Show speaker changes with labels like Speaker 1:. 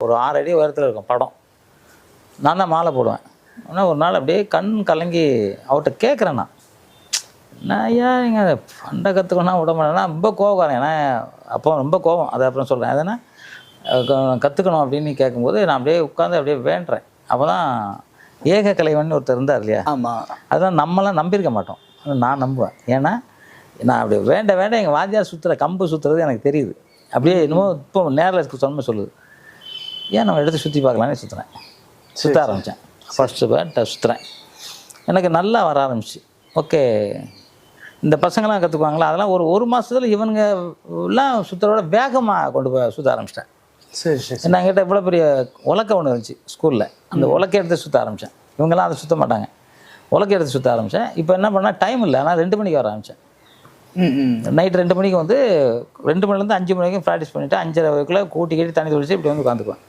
Speaker 1: ஒரு 6 அடி உயரத்தில் இருக்கும் படம். நான் தான் மாலை போடுவேன். ஆனால் ஒரு நாள் அப்படியே கண் கலங்கி அவர்கிட்ட கேட்குறேன் நான், நான் ஐயா நீங்கள் ஃபண்டை கற்றுக்கணும்னா விட மாட்டேன்னா ரொம்ப கோவக்காரன். ஏன்னா அப்போ ரொம்ப கோவம். அதை அப்புறம் சொல்கிறேன். அதனா கற்றுக்கணும் அப்படின்னு கேட்கும்போது நான் அப்படியே உட்காந்து அப்படியே வேண்டுறேன். அப்போ தான் ஏக கலைவன் ஒருத்தர் இருந்தார் இல்லையா?
Speaker 2: ஆமாம்.
Speaker 1: அதுதான் நம்மளாம் நம்பியிருக்க மாட்டோம். நான் நம்புவேன். ஏன்னா நான் அப்படி வேண்ட எங்கள் வாத்தியார் சுற்றுற கம்பு சுற்றுறது எனக்கு தெரியுது. அப்படியே என்னமோ இப்போ நேரில் சொன்ன சொல்லுது. ஏன் நம்ம எடுத்து சுற்றி பார்க்கலான்னு சுற்றுறேன். சுற்ற ஆரம்பித்தேன். ஃபஸ்ட்டு சுற்றுறேன். எனக்கு நல்லா வர ஆரம்பிச்சு. ஓகே, இந்த பசங்களாம் கற்றுக்குவாங்களா, அதெல்லாம் ஒரு மாதத்தில் இவனுங்க எல்லாம் சுற்றுறோட வேகமாக கொண்டு போய் சுற்ற ஆரம்பிச்சிட்டேன்.
Speaker 2: சரி சரி.
Speaker 1: என்கிட்ட இவ்வளோ பெரிய உலக்கை ஒன்று இருந்துச்சு ஸ்கூலில். அந்த உலக்கை எடுத்து சுற்ற ஆரம்பித்தேன். இவங்கெல்லாம் அதை சுற்ற மாட்டாங்க. உலக்கை எடுத்து சுற்ற ஆரம்பித்தேன். இப்போ என்ன பண்ணால் டைம் இல்லை. ஆனால் 2 மணிக்கு வர ஆரம்பித்தேன். நைட் 2 மணிக்கு வந்து 2 மணிலேருந்து 5 மணி வரைக்கும் ப்ராக்டிஸ் பண்ணிவிட்டு 5:30 வரைக்குள்ளே கூட்டி கட்டி தண்ணி தொழிச்சு இப்படி வந்து உட்காந்துக்குவேன்.